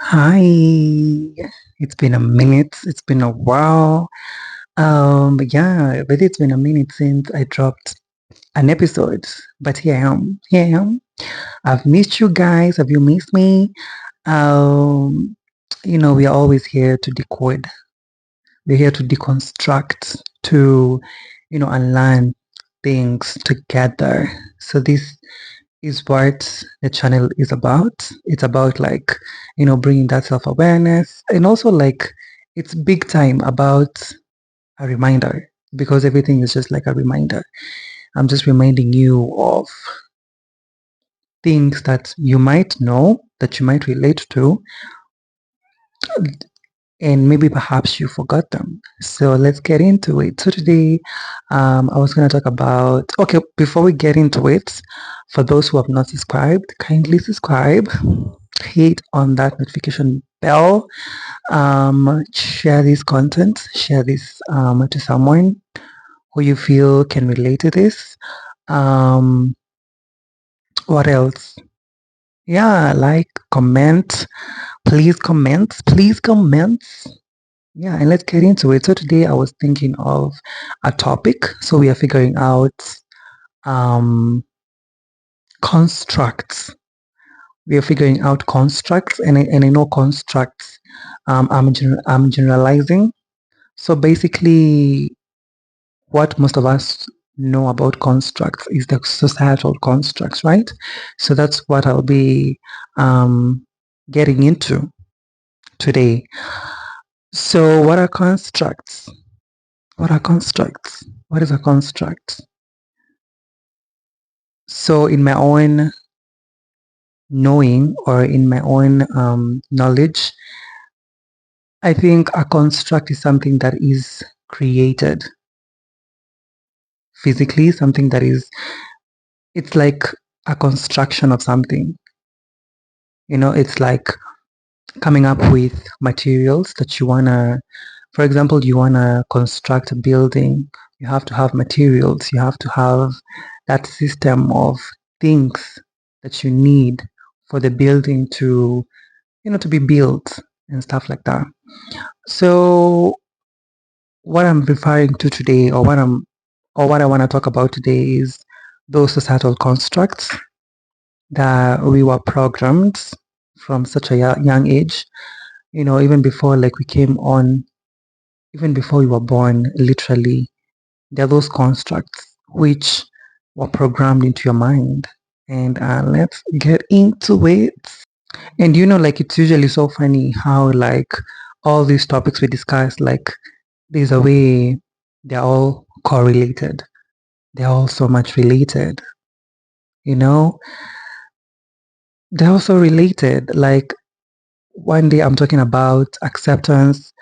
Hi, it's been a minute. It's been a while. But yeah, but it's been a minute since I dropped an episode. But here I am. Here I am. I've missed you guys. Have you missed me? Um, we are always here to decode. We're here to deconstruct, to, unlearn things together. So this is what the channel is about. It's about like, bringing that self-awareness and also like it's big time about a reminder because everything is just like a reminder. I'm just reminding you of things that you might know, that you might relate to, and maybe perhaps you forgot them. So let's get into it. So today, I was going to talk about, okay, before we get into it, for those who have not subscribed, kindly subscribe, hit on that notification bell, share this content, share this to someone who you feel can relate to this. Um, what else? Yeah, like, comment, please comment. Yeah, and let's get into it. So today I was thinking of a topic. So we are figuring out constructs. We are figuring out constructs, and I know constructs. I'm generalizing. So basically, what most of us know about constructs is the societal constructs, right? So that's what I'll be getting into today. So what are constructs? What are constructs? What is a construct? So in my own knowing or in my own knowledge, I think a construct is something that is created physically, something that is, it's like a construction of something. It's like coming up with materials that you wanna, for example, you wanna construct a building, you have to have materials, you have to have that system of things that you need for the building to, to be built and stuff like that. So what I'm referring to today, or what I want to talk about today is those societal constructs that we were programmed from such a young age, even before like we came on, even before we were born, literally, there are those constructs which were programmed into your mind. And let's get into it. And like it's usually so funny how like all these topics we discuss, like there's a way they're all correlated. They're all so much related, you know? They're also related. Like one day I'm talking about acceptance,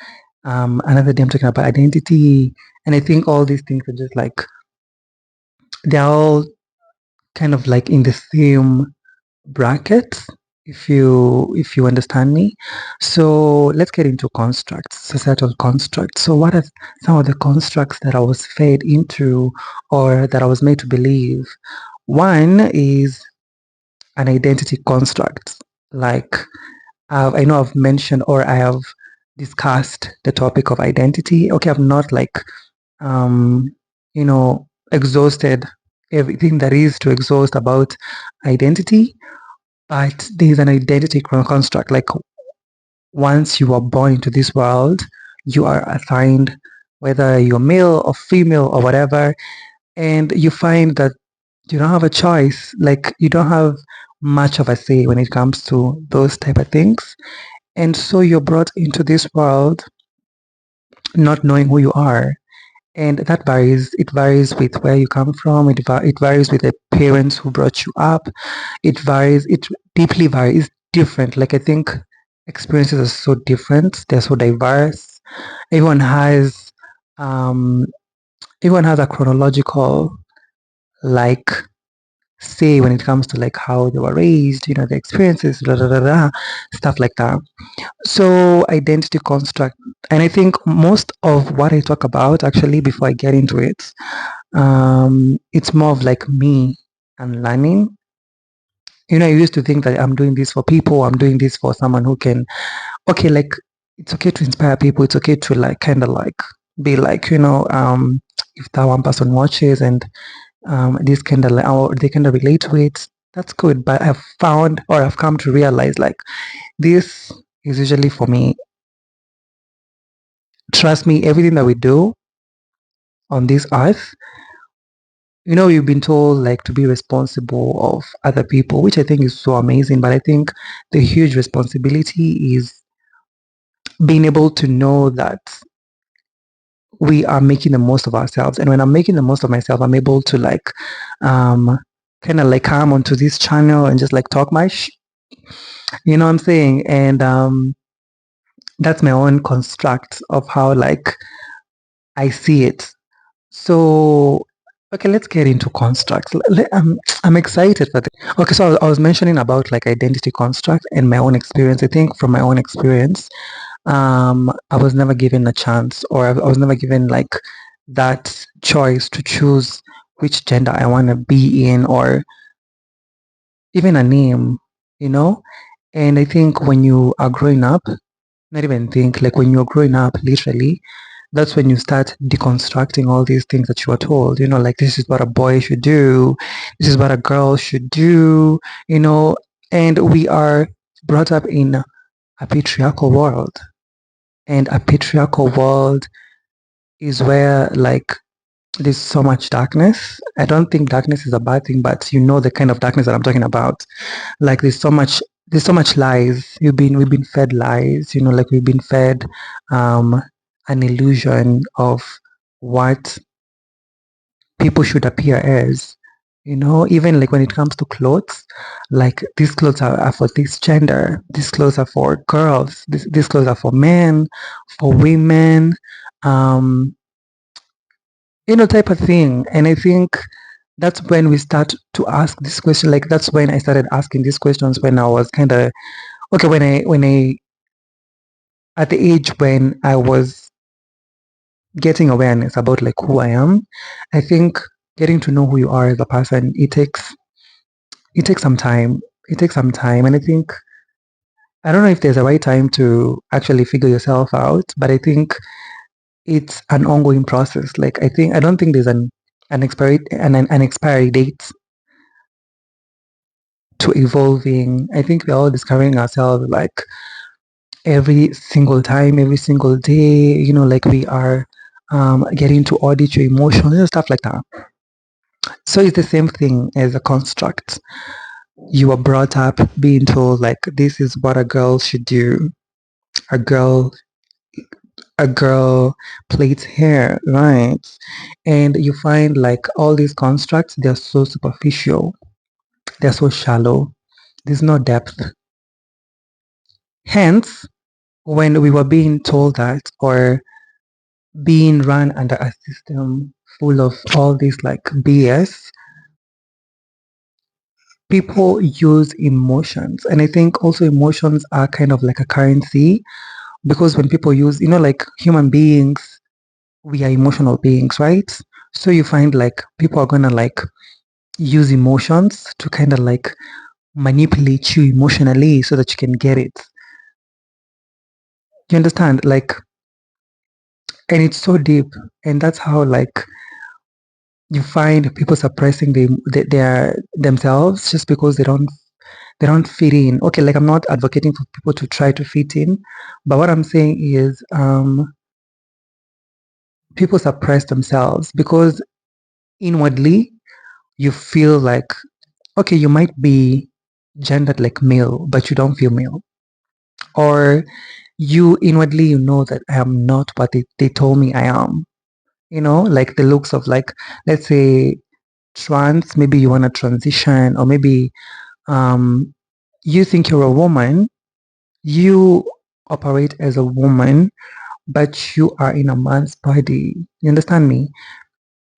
another day I'm talking about identity. And I think all these things are just like they're all kind of like in the same bracket, if you understand me. So let's get into constructs, societal constructs. So what are some of the constructs that I was fed into or that I was made to believe? One is an identity construct. Like I know I've mentioned or I have discussed the topic of identity. Okay, I've not like exhausted everything that is to exhaust about identity, but there's an identity construct. Like once you are born into this world, you are assigned whether you're male or female or whatever, and you find that you don't have a choice. Like you don't have much of a say when it comes to those type of things. And so you're brought into this world not knowing who you are. And that varies. It varies with where you come from. It varies with the parents who brought you up. It varies. It deeply varies. It's different. Like I think experiences are so different. They're so diverse. Everyone has, um, everyone has a chronological like say when it comes to like how they were raised. The experiences, stuff like that. So identity construct, and I think most of what I talk about actually before I get into it, it's more of like me and learning I used to think that I'm doing this for people, I'm doing this for someone who can, okay, like, it's okay to inspire people, it's okay to like kind of like be like, if that one person watches and this kind of like, or they kind of relate to it, that's good. But I've found, or I've come to realize, like, this is usually for me. Trust me, everything that we do on this earth, you've been told like to be responsible of other people, which I think is so amazing. But I think the huge responsibility is being able to know that we are making the most of ourselves. And when I'm making the most of myself, I'm able to like um kind of like come onto this channel and just like talk my you know what I'm saying? And that's my own construct of how like I see it. So okay, let's get into constructs. I'm excited for this. Okay, so I was mentioning about like identity construct and my own experience. I think from my own experience, I was never given a chance, or I was never given like that choice to choose which gender I want to be in, or even a name, you know? And I think when you are growing up, not even think, like when you're growing up, literally, that's when you start deconstructing all these things that you were told, like this is what a boy should do, this is what a girl should do, and we are brought up in a patriarchal world. And a patriarchal world is where like there's so much darkness. I don't think darkness is a bad thing, but the kind of darkness that I'm talking about. Like there's so much lies. We've been fed lies, like we've been fed an illusion of what people should appear as. Even like when it comes to clothes, like these clothes are for this gender, these clothes are for girls, these clothes are for men, for women, um, type of thing. And I think that's when we start to ask this question. Like that's when I started asking these questions when I was kind of okay, when I at the age when I was getting awareness about like who I am. I think getting to know who you are as a person, it takes some time. It takes some time. And I think I don't know if there's a right time to actually figure yourself out, but I think it's an ongoing process. Like I don't think there's an expiry date to evolving. I think we're all discovering ourselves like every single time, every single day, like we are getting to audit your emotions and stuff like that. So it's the same thing as a construct. You were brought up being told like this is what a girl should do. A girl a girl plaits hair, right? And you find like all these constructs, they're so superficial, they're so shallow, there's no depth. Hence, when we were being told that, or being run under a system full of all this like BS, people use emotions. And I think also emotions are kind of like a currency, because when people use, like human beings, we are emotional beings, right? So you find like people are gonna like use emotions to kind of like manipulate you emotionally so that you can get it. You understand? Like, and it's so deep. And that's how like you find people suppressing their themselves just because they don't fit in. Okay, like I'm not advocating for people to try to fit in, but what I'm saying is people suppress themselves because inwardly you feel like, okay, you might be gendered like male, but you don't feel male. Or you inwardly you know that I am not what they told me I am. Like the looks of like, let's say trans, maybe you want to transition, or maybe um you think you're a woman, you operate as a woman, but you are in a man's body. You understand me?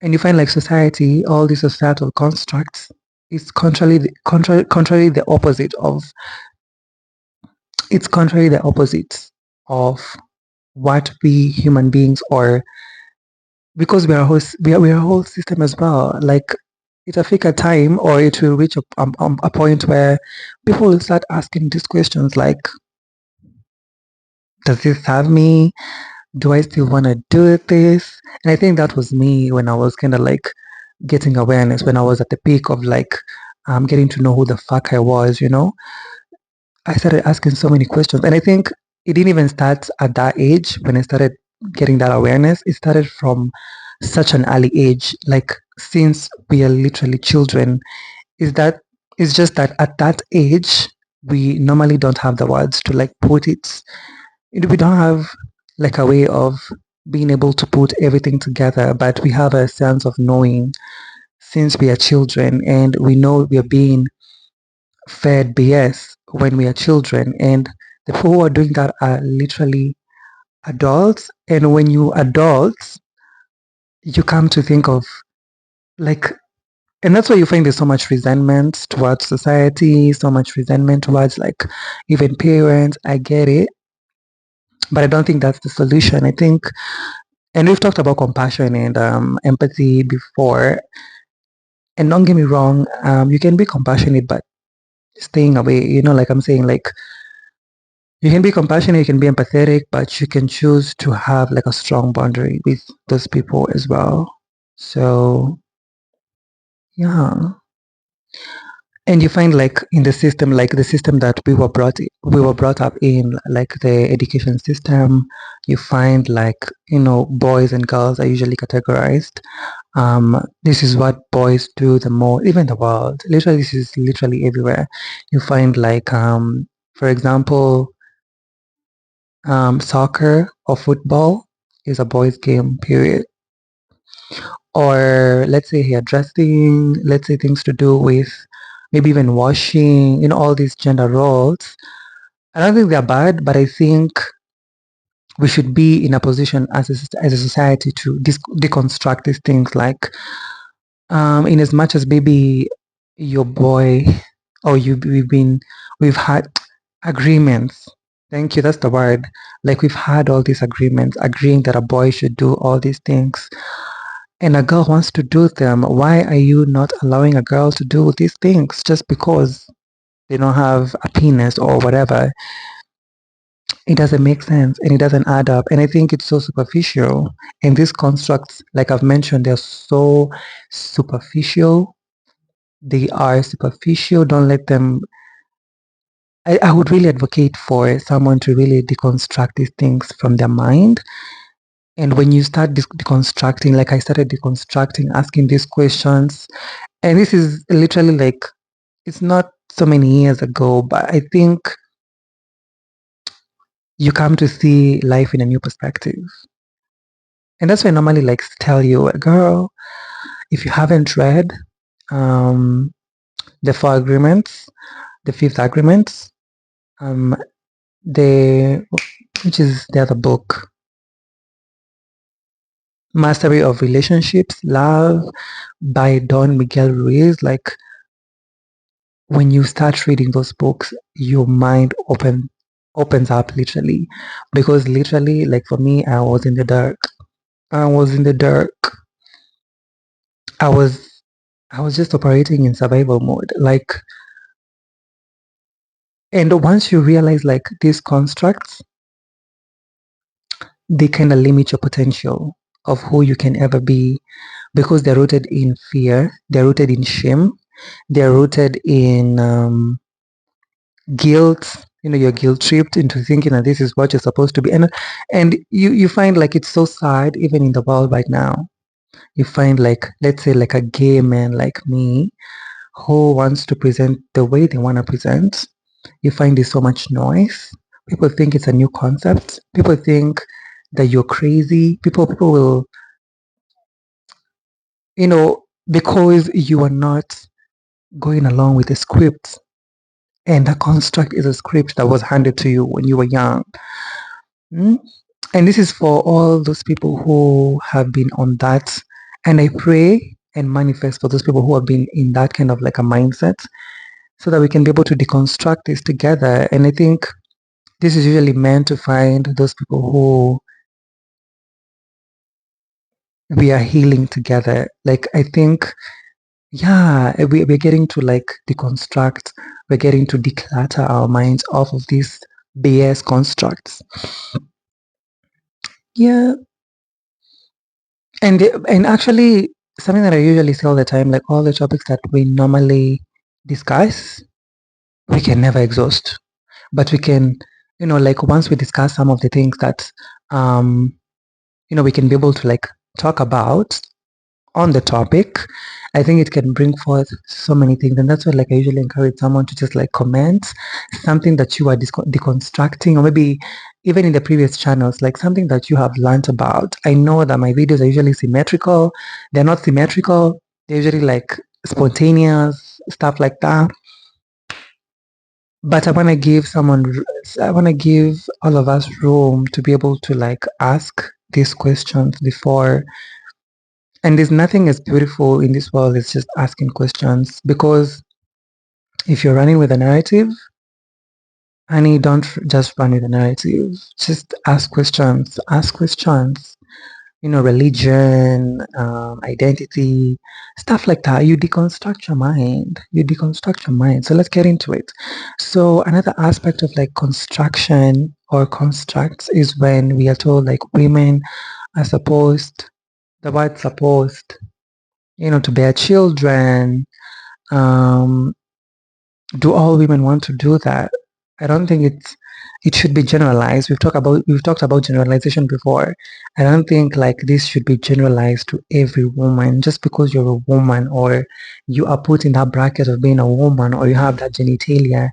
And you find like society, all these societal constructs is contrary the opposite of it's contrary the opposite of what we human beings are, because we are a whole system as well. Like it'll take a time, or it will reach a point where people will start asking these questions like, does this have me? Do I still want to do this? And I think that was me when I was kind of like getting awareness, when I was at the peak of like getting to know who the fuck I was, you know? I started asking so many questions. And I think it didn't even start at that age when I started getting that awareness. It started from such an early age, like since we are literally children. Is that it's just that at that age we normally don't have the words to like put it. We don't have like a way of being able to put everything together, but we have a sense of knowing since we are children, and we know we are being fed BS when we are children, and the people who are doing that are literally adults. And when you adults, you come to think of like, and that's why you find there's so much resentment towards society, so much resentment towards like even parents. I get it, but I don't think that's the solution. I think, and we've talked about compassion and empathy before, and don't get me wrong, you can be compassionate, but staying away, you know, like I'm saying, like you can be compassionate, you can be empathetic, but you can choose to have like a strong boundary with those people as well. So yeah. And you find like in the system, like the system that we were brought up in, like the education system, you find like, you know, boys and girls are usually categorized. This is what boys do the most, even the world. Literally, this is literally everywhere. You find like, for example, soccer or football is a boys' game, period. Or let's say hairdressing, let's say things to do with maybe even washing, you know, all these gender roles. I don't think they're bad, but I think we should be in a position as a society to deconstruct these things. Like, in as much as maybe your boy or we've had agreements. Thank you, that's the word. Like we've had all these agreements, agreeing that a boy should do all these things, and a girl wants to do them. Why are you not allowing a girl to do these things just because they don't have a penis or whatever? It doesn't make sense and it doesn't add up. And I think it's so superficial. And these constructs, like I've mentioned, they're so superficial. They are superficial. Don't let them. I would really advocate for someone to really deconstruct these things from their mind. And when you start deconstructing, like I started deconstructing, asking these questions, and this is literally like, it's not so many years ago, but I think you come to see life in a new perspective. And that's why I normally like tell you, girl, if you haven't read um, the Four Agreements, the Fifth Agreement, um, the which is the other book, Mastery of Relationships, Love by Don Miguel Ruiz. Like when you start reading those books, your mind opens up literally, because literally, like for me, I was in the dark. I was in the dark. I was I was just operating in survival mode. Like, and once you realize like these constructs, they kind of limit your potential of who you can ever be, because they're rooted in fear, they're rooted in shame, they're rooted in guilt. You know, you're guilt tripped into thinking that this is what you're supposed to be, and you find like it's so sad even in the world right now. You find like, let's say like a gay man like me who wants to present the way they want to present. You find there's so much noise. People think it's a new concept. People think that you're crazy. People will, you know, because you are not going along with the script. And the construct is a script that was handed to you when you were young. Mm? And this is for all those people who have been on that. And I pray and manifest for those people who have been in that kind of like a mindset, so that we can be able to deconstruct this together. And I think this is usually meant to find those people who we are healing together. Like I think yeah, we're getting to like deconstruct, we're getting to declutter our minds off of these BS constructs. Yeah, and actually something that I usually say all the time, like all the topics that we normally discuss, we can never exhaust. But we can, like once we discuss some of the things that we can be able to like talk about on the topic, I think it can bring forth so many things. And that's why like I usually encourage someone to just like comment something that you are deconstructing, or maybe even in the previous channels, like something that you have learned about. I know that my videos are usually symmetrical. They're not symmetrical. They're usually like spontaneous, stuff like that. But I want to give all of us room to be able to like ask these questions before. And there's nothing as beautiful in this world as just asking questions, because if you're running with a narrative, honey, don't just run with a narrative. Just ask questions. Ask questions. Religion, identity, stuff like that. You deconstruct your mind. You deconstruct your mind. So let's get into it. So another aspect of like construction or constructs is when we are told like women are supposed, the word supposed, to bear children. Um, do all women want to do that? I don't think it should be generalized. We've talked about generalization before. I don't think like this should be generalized to every woman. Just because you're a woman, or you are put in that bracket of being a woman, or you have that genitalia,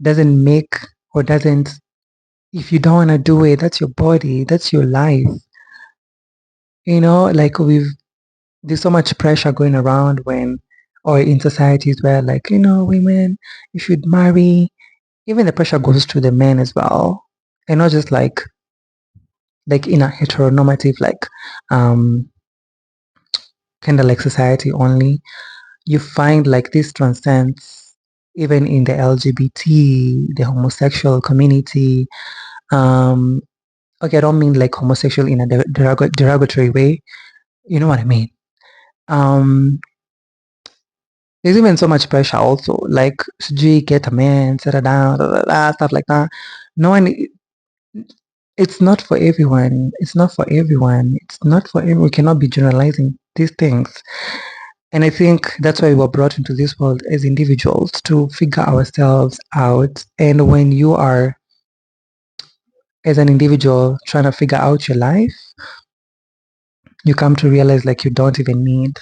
doesn't make, or doesn't, if you don't want to do it, that's your body, that's your life. Like there's so much pressure going around when, or in societies where like, women, you should marry. Even the pressure goes to the men as well, and not just like in a heteronormative like kind of like society only. You find like this transcends even in the LGBT, the homosexual community. um okay, I don't mean like homosexual in a derogatory way, you know what I mean. um there's even so much pressure also, like sijui get a man, settle down, stuff like that. No one, it's not for everyone. It's not for everyone. It's not for everyone. We cannot be generalizing these things. And I think that's why we were brought into this world as individuals, to figure ourselves out. And when you are, as an individual, trying to figure out your life, you come to realize like you don't even need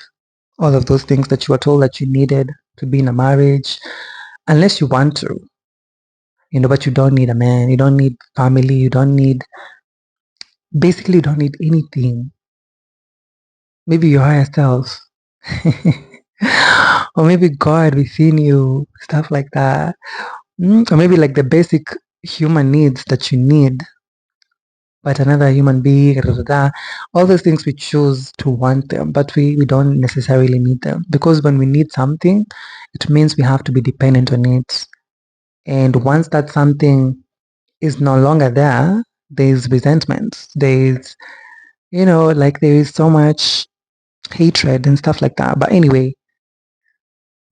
all of those things that you were told that you needed to be in a marriage, unless you want to, but you don't need a man, you don't need family, you don't need, basically, you don't need anything. Maybe your higher self. Or maybe God within you, stuff like that. Or maybe like the basic human needs that you need, but another human being, all those things we choose to want them, but we don't necessarily need them. Because when we need something, it means we have to be dependent on it. And once that something is no longer there, there's resentment. There's, like there is so much hatred and stuff like that. But anyway,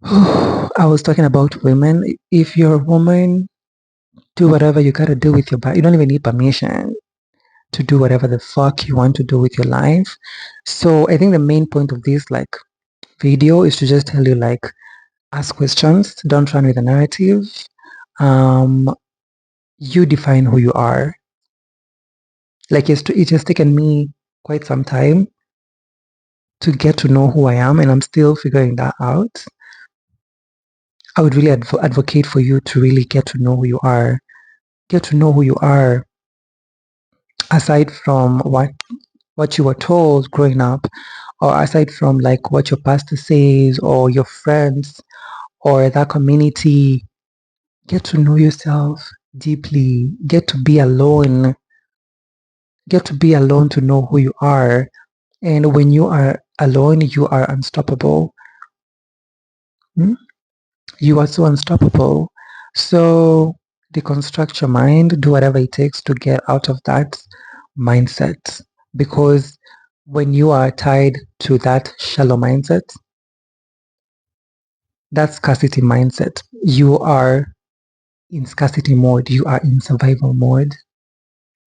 I was talking about women. If you're a woman, do whatever you gotta do with your body. You don't even need permission to do whatever the fuck you want to do with your life. So I think the main point of this like video is to just tell you like, ask questions, don't run with the narrative. You define who you are. Like it has taken me quite some time to get to know who I am, and I'm still figuring that out. I would really advocate for you to really get to know who you are. Get to know who you are, aside from what you were told growing up, or aside from like what your pastor says, or your friends, or that community. Get to know yourself deeply. Get to be alone. Get to be alone to know who you are. And when you are alone, you are unstoppable. Hmm? You are so unstoppable. So deconstruct your mind, do whatever it takes to get out of that mindset. Because when you are tied to that shallow mindset, That scarcity mindset. You are in scarcity mode. You are in survival mode.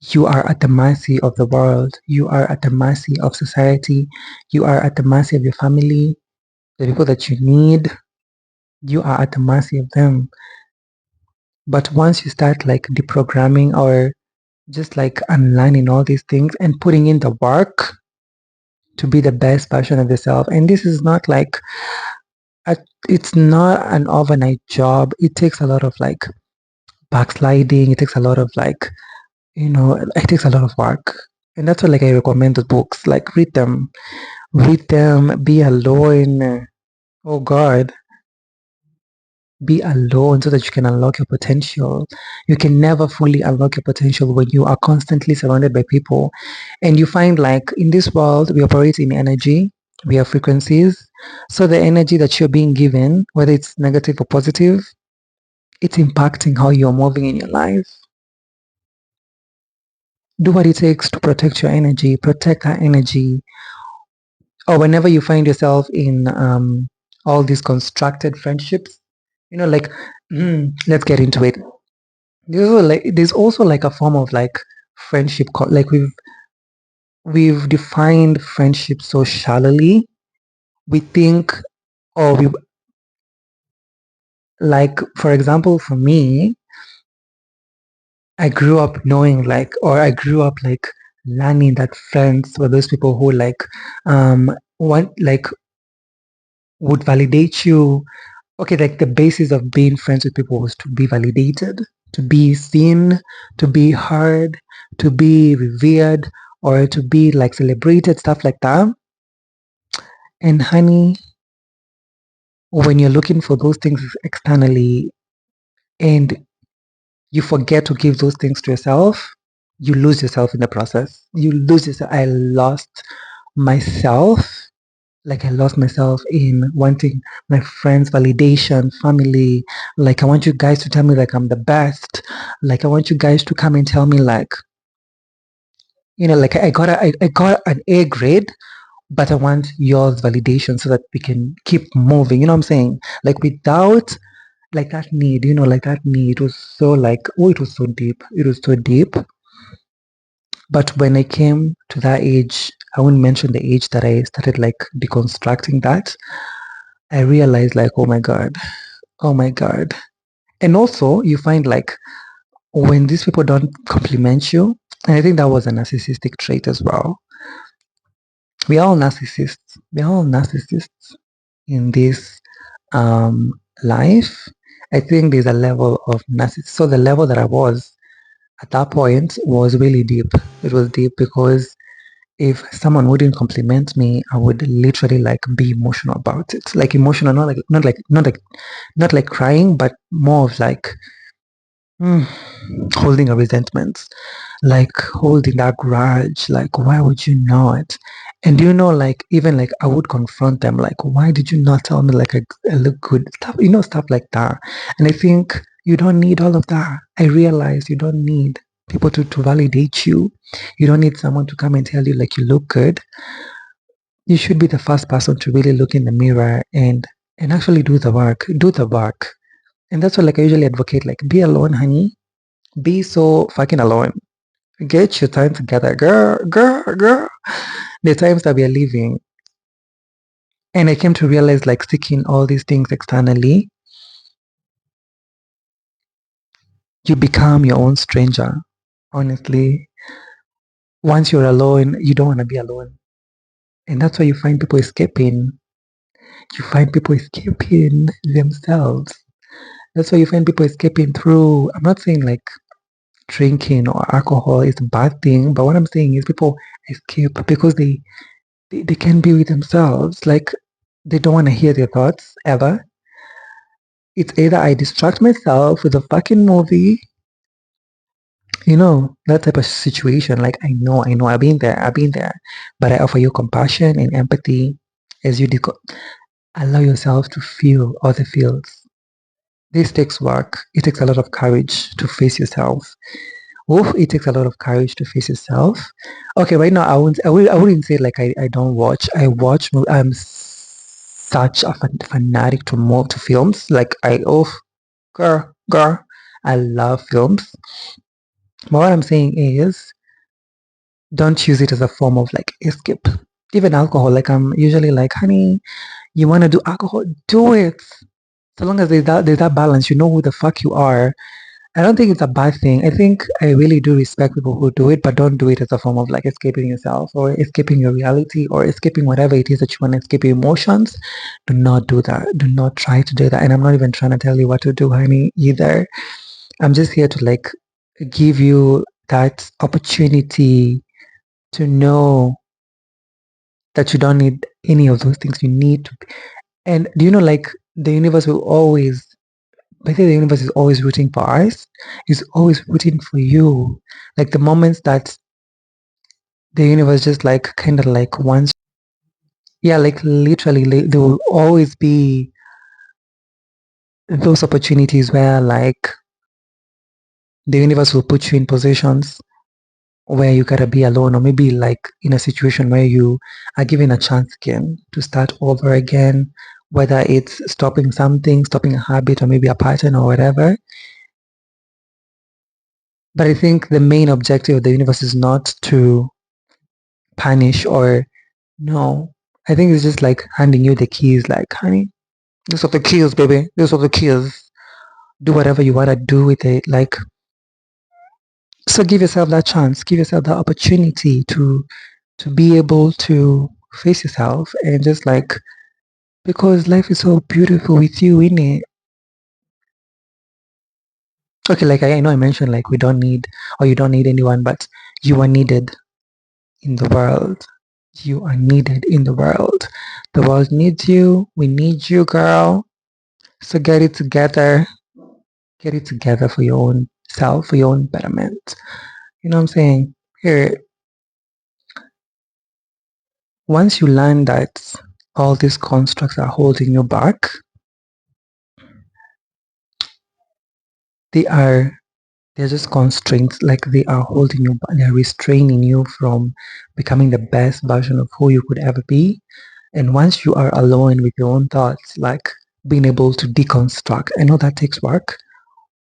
You are at the mercy of the world. You are at the mercy of society. You are at the mercy of your family, the people that you need. You are at the mercy of them. But once you start like deprogramming or just like unlearning all these things and putting in the work to be the best version of yourself, and this is not like it's not an overnight job. It takes a lot of like backsliding. It takes a lot of like, it takes a lot of work. And that's why like I recommend the books. Like read them, be alone. Oh God, be alone so that you can unlock your potential. You can never fully unlock your potential when you are constantly surrounded by people. And you find like in this world, we operate in energy, we have frequencies. So the energy that you're being given, whether it's negative or positive, it's impacting how you're moving in your life. Do what it takes to protect your energy, protect that energy. Or whenever you find yourself in all these constructed friendships, like, let's get into it. There's also like a form of like friendship, like we've defined friendship so shallowly. We think, or we like, for example, for me, I grew up knowing like, or I grew up like learning that friends were those people who like, want like would validate you. Okay, like the basis of being friends with people was to be validated, to be seen, to be heard, to be revered, or to be like celebrated, stuff like that. And honey, when you're looking for those things externally and you forget to give those things to yourself, you lose yourself in the process. You lose yourself. I lost myself. Like I lost myself in wanting my friends' validation, family. Like I want you guys to tell me like I'm the best. Like I want you guys to come and tell me like, like I got an A grade, but I want yours validation so that we can keep moving. You know what I'm saying? Like without like that need, like that need was so like, oh, it was so deep. It was so deep. But when I came to that age, I won't mention the age that I started like deconstructing that. I realized like, oh my God, oh my God. And also you find like when these people don't compliment you, and I think that was a narcissistic trait as well. We are all narcissists. We are all narcissists in this life. I think there's a level of narcissism. So the level that I was at that point was really deep. It was deep because if someone wouldn't compliment me, I would literally like be emotional about it. Like emotional, not like crying, but more of like holding a resentment, like holding that grudge. Like why would you not? And like even like I would confront them, like why did you not tell me like I look good? Stuff, stuff like that. And I think you don't need all of that. I realize you don't need people to validate you. You don't need someone to come and tell you like you look good. You should be the first person to really look in the mirror and actually do the work. Do the work. And that's what like I usually advocate, like be alone, honey. Be so fucking alone. Get your time together, girl, girl, girl. The times that we are living. And I came to realize like seeking all these things externally, you become your own stranger. Honestly, once you're alone, you don't want to be alone. And that's why you find people escaping. You find people escaping themselves. That's why you find people escaping through, I'm not saying like drinking or alcohol is a bad thing, but what I'm saying is people escape because they can't be with themselves. Like they don't want to hear their thoughts ever. It's either I distract myself with a fucking movie, that type of situation. Like I know, I've been there. But I offer you compassion and empathy as you allow yourself to feel all the feels. This takes work. It takes a lot of courage to face yourself. Oh, it takes a lot of courage to face yourself. Okay, right now I wouldn't say like I don't watch. I watch. I'm such a fanatic to films. Like girl, I love films. But what I'm saying is, don't use it as a form of like escape. Even alcohol, like I'm usually like, honey, you want to do alcohol, do it. So long as there's that balance, you know who the fuck you are. I don't think it's a bad thing. I think I really do respect people who do it, but don't do it as a form of like escaping yourself or escaping your reality or escaping whatever it is that you want to escape your emotions. Do not do that. Do not try to do that. And I'm not even trying to tell you what to do, honey, either. I'm just here to like give you that opportunity to know that you don't need any of those things. You need to. And do you know, like, the universe will always, I think the universe is always rooting for us, is always rooting for you. Like the moments that the universe just like kind of like wants, yeah, like literally, like, there will always be those opportunities where like the universe will put you in positions where you gotta be alone, or maybe like in a situation where you are given a chance again to start over again, whether it's stopping something, stopping a habit, or maybe a pattern or whatever. But I think the main objective of the universe is not to punish or no. I think it's just like handing you the keys, like, honey, these are the keys, baby. These are the keys. Do whatever you wanna do with it. Like, so give yourself that chance, give yourself that opportunity to be able to face yourself and just like, because life is so beautiful with you in it. Okay, like I know I mentioned like we don't need or you don't need anyone, but you are needed in the world. You are needed in the world. The world needs you. We need you, girl. So get it together. Get it together for your own self, for your own betterment. You know what I'm saying? Here, once you learn that all these constructs are holding you back, they are they're just constraints, like they are holding you back, they're restraining you from becoming the best version of who you could ever be. And once you are alone with your own thoughts, like being able to deconstruct, I know that takes work,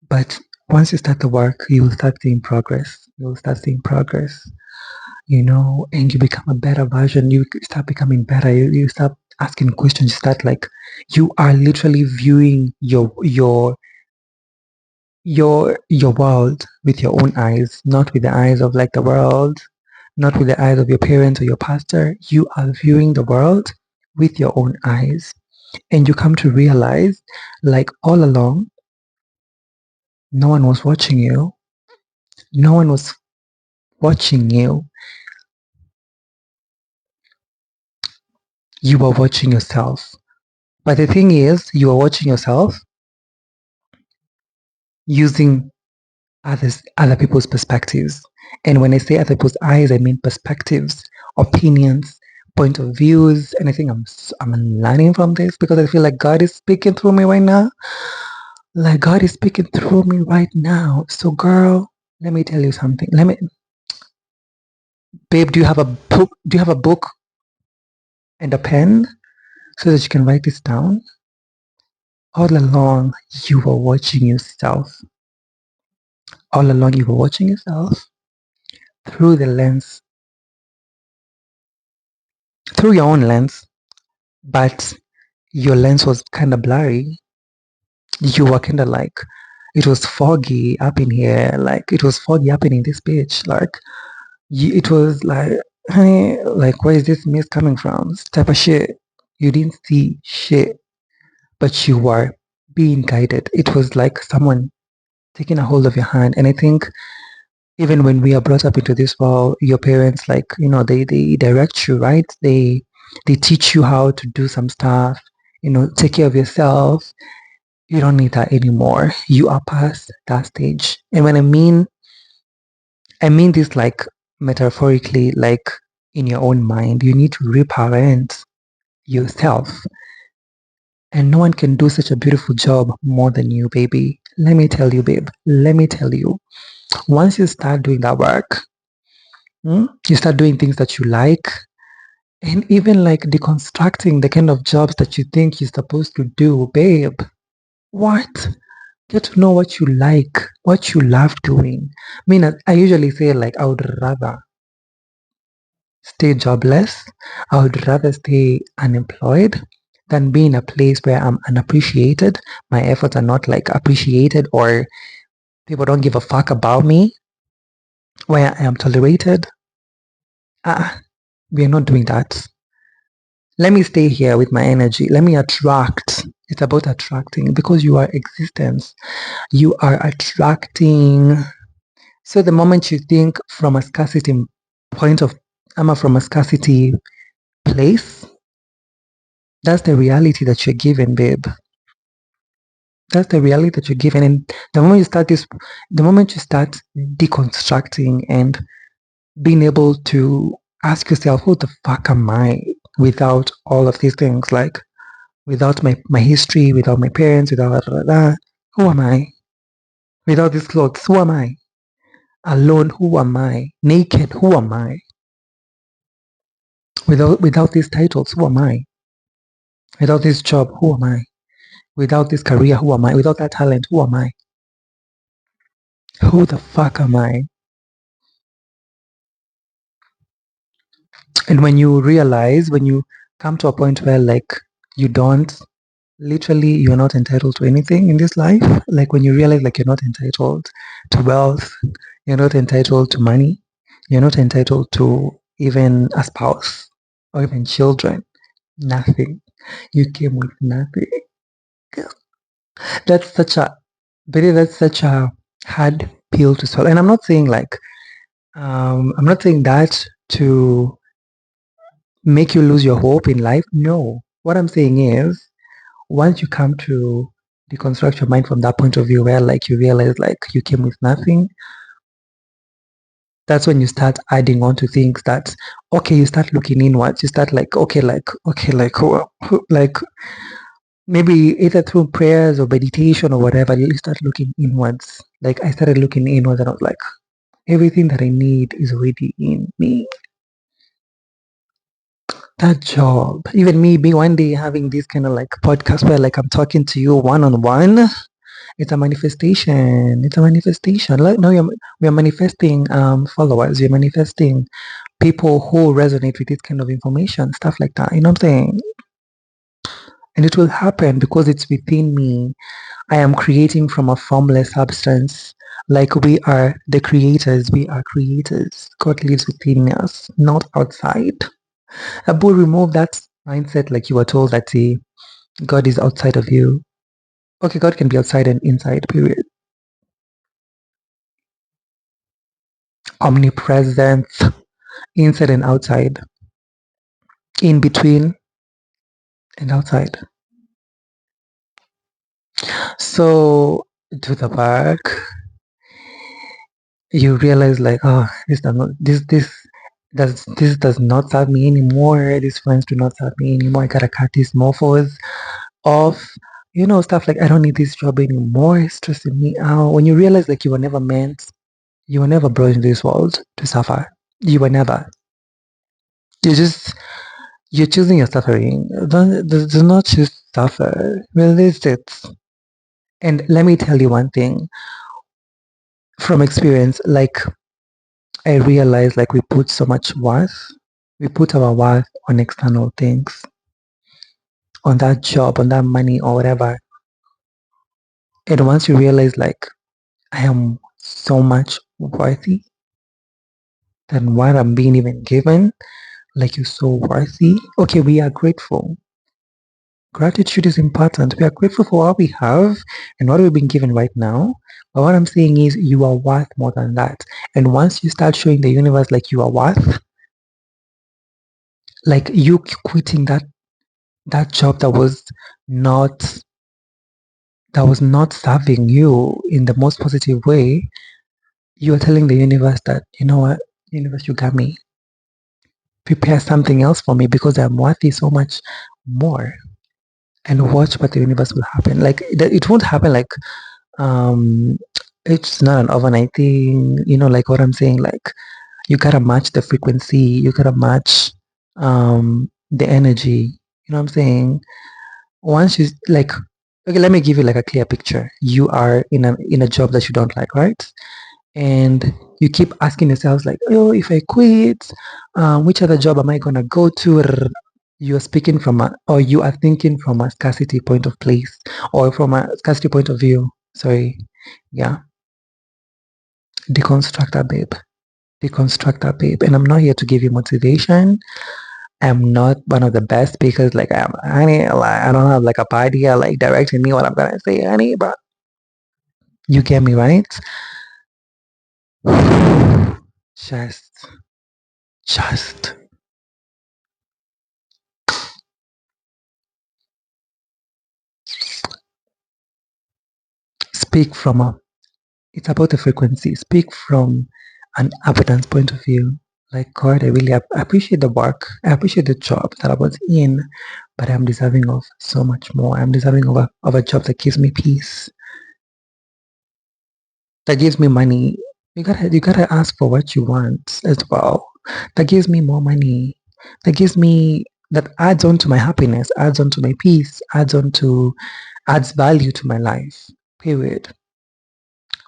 but once you start the work, you will start seeing progress. You will start seeing progress, and you become a better version. You start becoming better. You start asking questions. You start like, you are literally viewing your world with your own eyes, not with the eyes of like the world, not with the eyes of your parents or your pastor. You are viewing the world with your own eyes. And you come to realize, like all along, no one was watching you. No one was watching you. You were watching yourself. But the thing is, you are watching yourself using other people's perspectives. And when I say other people's eyes, I mean perspectives, opinions, point of views. And I think I'm learning from this because I feel like God is speaking through me right now. Like God is speaking through me right now. So girl, let me tell you something. Babe, do you have a book? Do you have a book and a pen so that you can write this down? All along, you were watching yourself. All along, you were watching yourself through the lens, through your own lens, but your lens was kind of blurry. You were kind of like, it was foggy up in here. Like, it was foggy up in this bitch. Like, it was like, honey, like, where is this mist coming from? This type of shit. You didn't see shit, but you were being guided. It was like someone taking a hold of your hand. And I think even when we are brought up into this world, your parents, like, they direct you, right? They teach you how to do some stuff, take care of yourself. You don't need that anymore. You are past that stage. And when I mean this like metaphorically, like in your own mind. You need to reparent yourself. And no one can do such a beautiful job more than you, baby. Let me tell you, babe. Let me tell you. Once you start doing that work, you start doing things that you like. And even like deconstructing the kind of jobs that you think you're supposed to do, babe. What? Get to know what you like, what you love doing. I mean, I usually say like I would rather stay jobless. I would rather stay unemployed than be in a place where I'm unappreciated. My efforts are not like appreciated, or people don't give a fuck about me, where I am tolerated. We are not doing that. Let me stay here with my energy. Let me attract. It's about attracting because you are existence. You are attracting. So the moment you think from a scarcity point of, from a scarcity place, that's the reality that you're given, babe. That's the reality that you're given. And the moment you start deconstructing and being able to ask yourself, who the fuck am I without all of these things? Like, without my history, without my parents, without who am I? Without these clothes, who am I? Alone, who am I? Naked, who am I? Without these titles, who am I? Without this job, who am I? Without this career, who am I? Without that talent, who am I? Who the fuck am I? And when you realize, when you come to a point where like you don't, literally you're not entitled to anything in this life, like when you realize like you're not entitled to wealth, you're not entitled to money, you're not entitled to even a spouse or even children, nothing. You came with nothing. That's such a, Betty, that's such a hard pill to swallow. And I'm not saying like, I'm not saying that to make you lose your hope in life. No. What I'm saying is, once you come to deconstruct your mind from that point of view where like you realize like you came with nothing, that's when you start adding on to things that, okay, you start looking inwards. You start like, okay, like, like maybe either through prayers or meditation or whatever, you start looking inwards. Like I started looking inwards and I was like, everything that I need is already in me. That job, even me one day having this kind of like podcast where like I'm talking to you one on one. It's a manifestation. It's a manifestation. Like now we are manifesting followers. We're manifesting people who resonate with this kind of information, stuff like that. You know what I'm saying? And it will happen because it's within me. I am creating from a formless substance. Like we are the creators. We are creators. God lives within us, not outside. Abu, remove that mindset like you were told that God is outside of you. Okay, God can be outside and inside, period. Omnipresent, inside and outside, in between and outside. So to the back, you realize like, oh, this does not serve me anymore. These friends do not serve me anymore. I gotta cut these morphos off. Stuff like I don't need this job anymore. It's stressing me out. When you realize like you were never brought into this world to suffer. You were never. You just You're choosing your suffering. Do not choose suffer. Release it. And let me tell you one thing from experience. Like I realized, like we put so much worth. We put our worth on external things, on that job, on that money, or whatever. And once you realize, like I am so much worthy than what I'm being even given. Like you're so worthy. Okay, we are grateful. Gratitude is important. We are grateful for what we have and what we've been given right now. But what I'm saying is you are worth more than that. And once you start showing the universe like you are worth, like you quitting that job not that was not serving you in the most positive way, you are telling the universe that, you know what, universe, you got me. Prepare something else for me because I'm worthy so much more. And watch what the universe will happen. Like it won't happen like um it's not an overnight thing, like what I'm saying, like you gotta match the frequency, you gotta match the energy. You know what I'm saying? Once you like, okay, let me give you like a clear picture. You are in a job that you don't like, right? And you keep asking yourselves like, oh, if I quit, which other job am I gonna go to? You are speaking from or you are thinking from a scarcity point of place, or from a scarcity point of view. Sorry, yeah. Deconstruct that, babe. Deconstruct that, babe. And I'm not here to give you motivation. I'm not one of the best speakers. Like honey, like, I don't have like a party like directing me what I'm gonna say, honey. But you get me, right? Just, just speak from a. It's about the frequency. Speak from an abundance point of view. Like God, I really appreciate the work. I appreciate the job that I was in, but I'm deserving of so much more. I'm deserving of a job that gives me peace, that gives me money. You gotta ask for what you want as well. That gives me more money. That adds on to my happiness, adds on to my peace, adds value to my life. Period.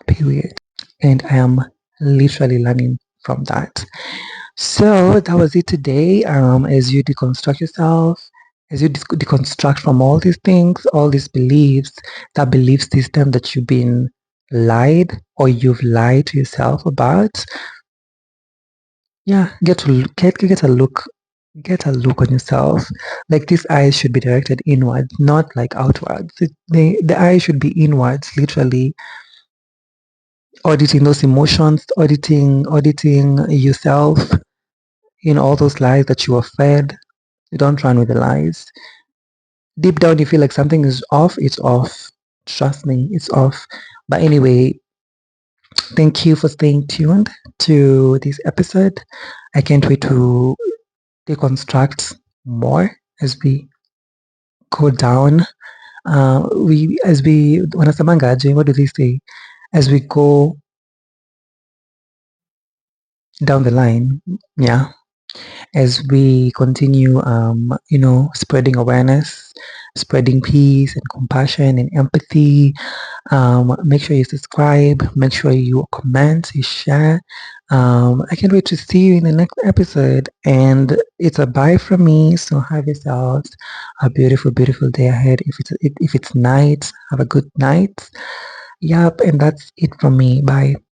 Period. And I am literally learning from that. So that was it today. As you deconstruct yourself, as you deconstruct from all these things, all these beliefs, that belief system that you've been lied or you've lied to yourself about, yeah, get a look on yourself. Like these eyes should be directed inward, not like outwards. The eyes should be inwards, literally auditing those emotions, auditing yourself, all those lies that you were fed. You don't run with the lies. Deep down, you feel like something is off. It's off. Trust me, it's off. But anyway, thank you for staying tuned to this episode. I can't wait to deconstruct more as we go down. Wanasemangaje, what do they say? As we go down the line, yeah. As we continue, spreading awareness, spreading peace and compassion and empathy. Make sure you subscribe, make sure you comment, you share. I can't wait to see you in the next episode. And it's a bye from me. So have yourselves a beautiful, beautiful day ahead. If it's night, have a good night. Yep, and that's it from me. Bye.